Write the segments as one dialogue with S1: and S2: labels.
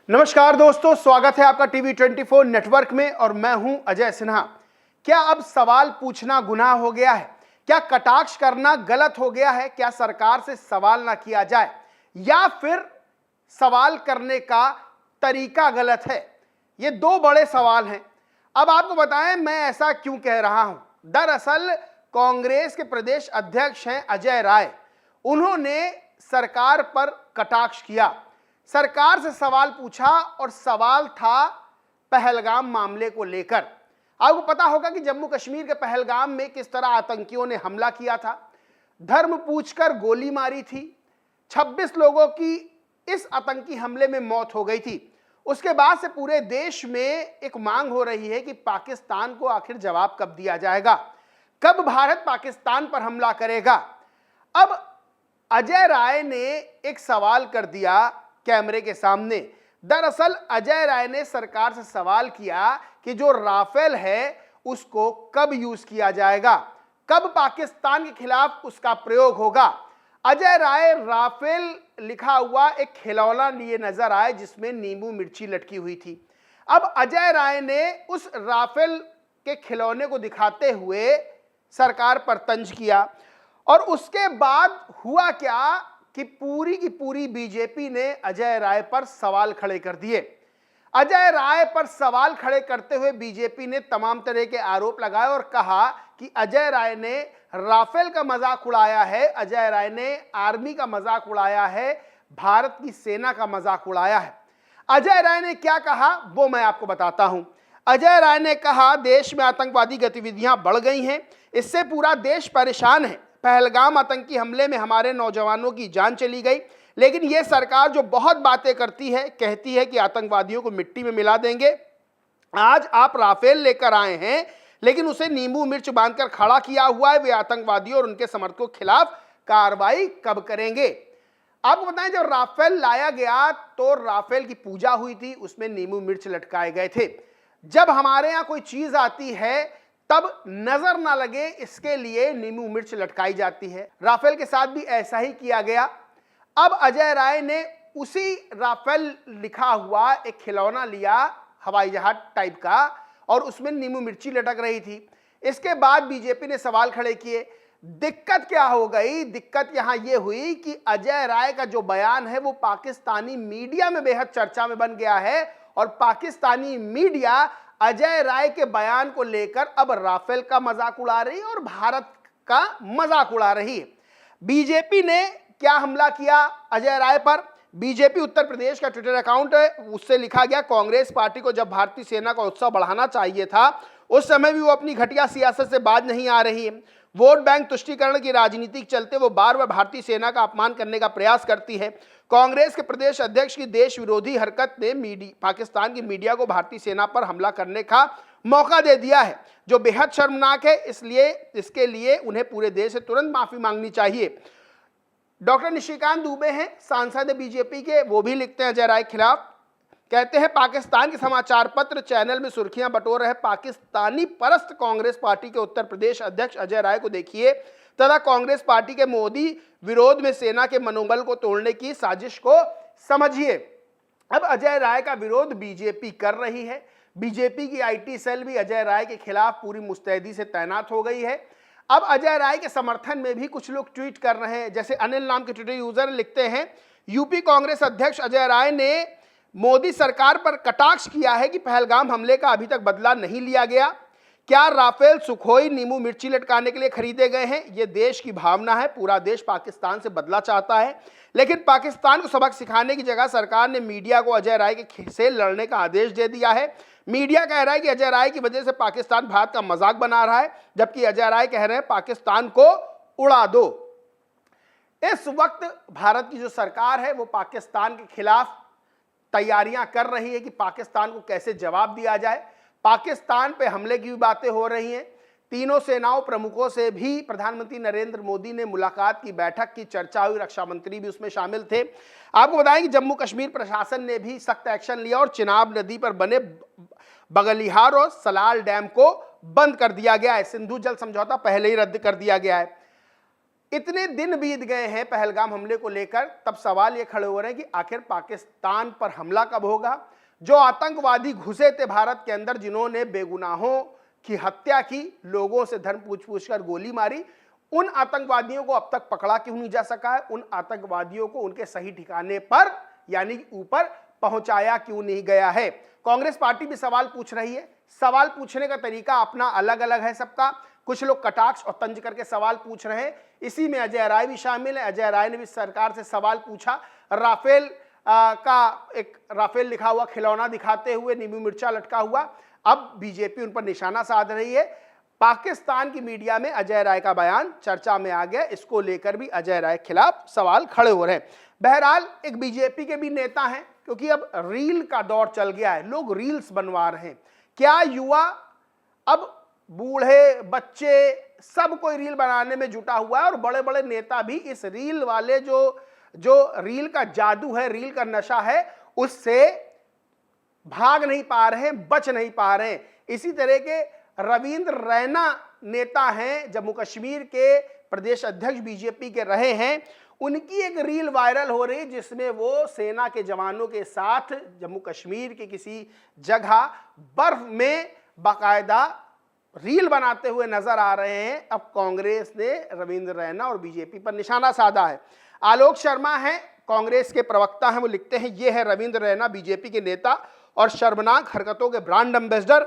S1: नमस्कार दोस्तों, स्वागत है आपका टीवी 24 नेटवर्क में और मैं हूं अजय सिन्हा। क्या अब सवाल पूछना गुनाह हो गया है? क्या कटाक्ष करना गलत हो गया है? क्या सरकार से सवाल ना किया जाए या फिर सवाल करने का तरीका गलत है? ये दो बड़े सवाल हैं। अब आपको बताएं मैं ऐसा क्यों कह रहा हूं। दरअसल कांग्रेस के प्रदेश अध्यक्ष हैं अजय राय। उन्होंने सरकार पर कटाक्ष किया, सरकार से सवाल पूछा और सवाल था पहलगाम मामले को लेकर। आपको पता होगा कि जम्मू कश्मीर के पहलगाम में किस तरह आतंकियों ने हमला किया था, धर्म पूछकर गोली मारी थी, 26 लोगों की इस आतंकी हमले में मौत हो गई थी। उसके बाद से पूरे देश में एक मांग हो रही है कि पाकिस्तान को आखिर जवाब कब दिया जाएगा, कब भारत पाकिस्तान पर हमला करेगा। अब अजय राय ने एक सवाल कर दिया कैमरे के सामने। दरअसल अजय राय ने सरकार से सवाल किया कि जो राफेल है उसको कब यूज किया जाएगा, कब पाकिस्तान के खिलाफ उसका प्रयोग होगा। अजय राय राफेल लिखा हुआ एक खिलौना लिए नजर आए जिसमें नींबू मिर्ची लटकी हुई थी। अब अजय राय ने उस राफेल के खिलौने को दिखाते हुए सरकार पर तंज किया और उसके बाद हुआ क्या कि पूरी की पूरी बीजेपी ने अजय राय पर सवाल खड़े कर दिए। अजय राय पर सवाल खड़े करते हुए बीजेपी ने तमाम तरह के आरोप लगाए और कहा कि अजय राय ने राफेल का मजाक उड़ाया है, अजय राय ने आर्मी का मजाक उड़ाया है, भारत की सेना का मजाक उड़ाया है। अजय राय ने क्या कहा वो मैं आपको बताता हूं। अजय राय ने कहा देश में आतंकवादी गतिविधियां बढ़ गई हैं, इससे पूरा देश परेशान है। पहलगाम आतंकी हमले में हमारे नौजवानों की जान चली गई, लेकिन यह सरकार जो बहुत बातें करती है, कहती है कि आतंकवादियों को मिट्टी में मिला देंगे। आज आप राफेल लेकर आए हैं लेकिन उसे नींबू मिर्च बांधकर खड़ा किया हुआ है। वे आतंकवादियों और उनके समर्थकों के खिलाफ कार्रवाई कब करेंगे? आपको बताएं जब राफेल लाया गया तो राफेल की पूजा हुई थी, उसमें नींबू मिर्च लटकाए गए थे। जब हमारे यहाँ कोई चीज आती है तब नजर ना लगे इसके लिए नींबू मिर्च लटकाई जाती है। राफेल के साथ भी ऐसा ही किया गया। अब अजय राय ने उसी राफेल लिखा हुआ एक खिलौना लिया हवाई जहाज टाइप का और उसमें नींबू मिर्ची लटक रही थी। इसके बाद बीजेपी ने सवाल खड़े किए। दिक्कत क्या हो गई? दिक्कत यहां यह हुई कि अजय राय का जो बयान है वो पाकिस्तानी मीडिया में बेहद चर्चा में बन गया है और पाकिस्तानी मीडिया अजय राय के बयान को लेकर अब राफेल का मजाक उड़ा रही है और भारत का मजाक उड़ा रही है। बीजेपी ने क्या हमला किया अजय राय पर? बीजेपी उत्तर प्रदेश का ट्विटर अकाउंट है, उससे लिखा गया कांग्रेस पार्टी को जब भारतीय सेना का उत्साह बढ़ाना चाहिए था उस समय भी वो अपनी घटिया सियासत से बाज नहीं आ रही है। वोट बैंक तुष्टीकरण की राजनीति के चलते वो बार बार भारतीय सेना का अपमान करने का प्रयास करती है। कांग्रेस के प्रदेश अध्यक्ष की देश विरोधी हरकत ने पाकिस्तान की मीडिया को भारतीय सेना पर हमला करने का मौका दे दिया है, जो बेहद शर्मनाक है। इसलिए इसके लिए उन्हें पूरे देश से तुरंत माफी मांगनी चाहिए। डॉक्टर निशिकांत दुबे हैं, सांसद बीजेपी के, वो भी लिखते हैं अजय राय के खिलाफ। कहते हैं पाकिस्तान के समाचार पत्र चैनल में सुर्खियां बटोर रहे पाकिस्तानी परस्त कांग्रेस पार्टी के उत्तर प्रदेश अध्यक्ष अजय राय को देखिए तथा कांग्रेस पार्टी के मोदी विरोध में सेना के मनोबल को तोड़ने की साजिश को समझिए। अब अजय राय का विरोध बीजेपी कर रही है। बीजेपी की आईटी सेल भी अजय राय के खिलाफ पूरी मुस्तैदी से तैनात हो गई है। अब अजय राय के समर्थन में भी कुछ लोग ट्वीट कर रहे हैं। जैसे अनिल नाम के ट्विटर यूजर लिखते हैं यूपी कांग्रेस अध्यक्ष अजय राय ने मोदी सरकार पर कटाक्ष किया है कि पहलगाम हमले का अभी तक बदला नहीं लिया गया। क्या राफेल सुखोई नींबू मिर्ची लटकाने के लिए खरीदे गए हैं? यह देश की भावना है, पूरा देश पाकिस्तान से बदला चाहता है, लेकिन पाकिस्तान को सबक सिखाने की जगह सरकार ने मीडिया को अजय राय के से लड़ने का आदेश दे दिया है। मीडिया कह रहा है कि अजय राय की वजह से पाकिस्तान भारत का मजाक बना रहा है, जबकि अजय राय कह रहे हैं पाकिस्तान को उड़ा दो। इस वक्त भारत की जो सरकार है वो पाकिस्तान के खिलाफ तैयारियां कर रही है कि पाकिस्तान को कैसे जवाब दिया जाए। पाकिस्तान पे हमले की भी बातें हो रही हैं। तीनों सेनाओं प्रमुखों से भी प्रधानमंत्री नरेंद्र मोदी ने मुलाकात की, बैठक की, चर्चा हुई, रक्षा मंत्री भी उसमें शामिल थे। आपको बताएं कि जम्मू कश्मीर प्रशासन ने भी सख्त एक्शन लिया और चिनाब नदी पर बने बगलिहार और सलाल डैम को बंद कर दिया गया है। सिंधु जल समझौता पहले ही रद्द कर दिया गया है। इतने दिन बीत गए हैं पहलगाम हमले को लेकर, तब सवाल ये खड़े हो रहे हैं कि आखिर पाकिस्तान पर हमला कब होगा। जो आतंकवादी घुसे थे भारत के अंदर, जिन्होंने बेगुनाहों की हत्या की, लोगों से धर्म पूछ कर गोली मारी, उन आतंकवादियों को अब तक पकड़ा क्यों नहीं जा सका है? उन आतंकवादियों को उनके सही ठिकाने पर यानी ऊपर पहुंचाया क्यों नहीं गया है? कांग्रेस पार्टी भी सवाल पूछ रही है। सवाल पूछने का तरीका अपना अलग अलग है सबका। कुछ लोग कटाक्ष और तंज करके सवाल पूछ रहे हैं। इसी में अजय राय भी शामिल है। अजय राय ने भी सरकार से सवाल पूछा। राफेल का एक राफेल लिखा हुआ खिलौना दिखाते हुए नींबू मिर्चा लटका हुआ, अब बीजेपी उन पर निशाना साध रही है। पाकिस्तान की मीडिया में अजय राय का बयान चर्चा में आ गया। इसको लेकर भी अजय राय के खिलाफ सवाल खड़े हो रहे हैं। बहरहाल एक बीजेपी के भी नेता हैं, क्योंकि अब रील का दौर चल गया है, लोग रील्स बनवा रहे हैं। क्या युवा, अब बूढ़े बच्चे सब कोई रील बनाने में जुटा हुआ है, और बड़े बड़े नेता भी इस रील वाले जो रील का जादू है, रील का नशा है, उससे भाग नहीं पा रहे हैं, बच नहीं पा रहे हैं। इसी तरह के रविंद्र रैना नेता हैं, जम्मू कश्मीर के प्रदेश अध्यक्ष बीजेपी के रहे हैं। उनकी एक रील वायरल हो रही है, जिसमें वो सेना के जवानों के साथ जम्मू कश्मीर के किसी जगह बर्फ में बाकायदा रील बनाते हुए नजर आ रहे हैं। अब कांग्रेस ने रविंद्र रैना और बीजेपी पर निशाना साधा है। आलोक शर्मा हैं, कांग्रेस के प्रवक्ता हैं, वो लिखते हैं, ये है रविंद्र रैना, बीजेपी के नेता और शर्मनाक हरकतों के ब्रांड एम्बेसडर।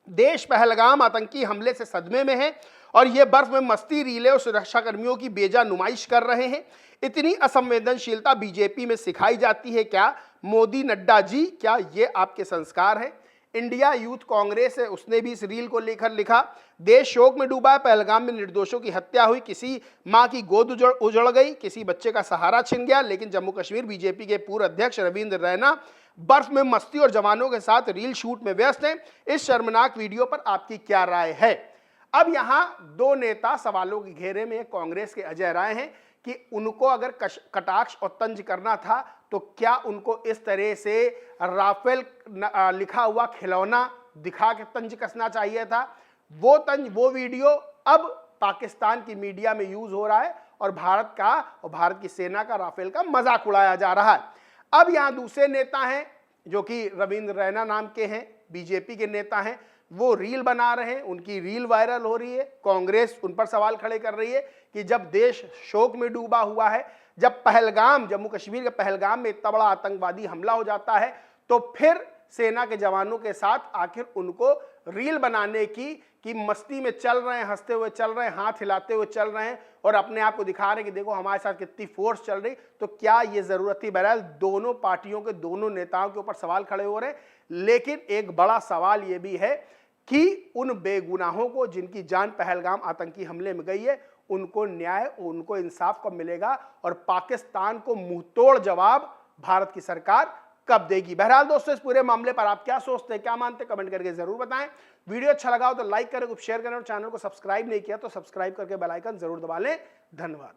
S1: देश पहलगाम आतंकी हमले से सदमे में है और ये बर्फ में मस्ती रीले और सुरक्षाकर्मियों की बेजा नुमाइश कर रहे हैं। इतनी असंवेदनशीलता बीजेपी में सिखाई जाती है क्या? मोदी, नड्डा जी, क्या ये आपके संस्कार हैं? इंडिया यूथ कांग्रेस है, उसने भी इस रील को लेकर लिखा, देश शोक में डूबा है, पहलगाम में निर्दोषों की हत्या हुई, किसी मां की गोद उजड़ गई, किसी बच्चे का सहारा छिन गया, लेकिन जम्मू कश्मीर बीजेपी के पूर्व अध्यक्ष रविंद्र रैना बर्फ में मस्ती और जवानों के साथ रील शूट में व्यस्त हैं। इस शर्मनाक वीडियो पर आपकी क्या राय है? अब यहां दो नेता सवालों के घेरे में, कांग्रेस के अजय राय हैं कि उनको अगर कटाक्ष और तंज करना था तो क्या उनको इस तरह से राफेल लिखा हुआ खिलौना दिखा के तंज कसना चाहिए था। वो तंज, वो वीडियो अब पाकिस्तान की मीडिया में यूज हो रहा है और भारत का और भारत की सेना का राफेल का मजाक उड़ाया जा रहा है। अब यहां दूसरे नेता हैं जो कि रविंद्र रैना नाम के हैं, बीजेपी के नेता हैं, वो रील बना रहे हैं, उनकी रील वायरल हो रही है। कांग्रेस उन पर सवाल खड़े कर रही है कि जब देश शोक में डूबा हुआ है, जब पहलगाम, जम्मू कश्मीर के पहलगाम में इतना बड़ा आतंकवादी हमला हो जाता है, तो फिर सेना के जवानों के साथ आखिर उनको रील बनाने की कि मस्ती में चल रहे हैं, हंसते हुए चल रहे हैं, हाथ हिलाते हुए चल रहे हैं और अपने आप को दिखा रहे हैं कि देखो हमारे साथ कितनी फोर्स चल रही, तो क्या ये जरूरत थी? बहरहाल दोनों पार्टियों के दोनों नेताओं के ऊपर सवाल खड़े हो रहे हैं, लेकिन एक बड़ा सवाल ये भी है कि उन बेगुनाहों को जिनकी जान पहलगाम आतंकी हमले में गई है, उनको न्याय, उनको इंसाफ कब मिलेगा और पाकिस्तान को मुंहतोड़ जवाब भारत की सरकार कब देगी? बहरहाल दोस्तों, इस पूरे मामले पर आप क्या सोचते हैं, क्या मानते हैं, कमेंट करके जरूर बताएं। वीडियो अच्छा लगा हो तो लाइक करें, शेयर करें और चैनल को सब्सक्राइब नहीं किया तो सब्सक्राइब करके बेल आइकन जरूर दबा लें। धन्यवाद।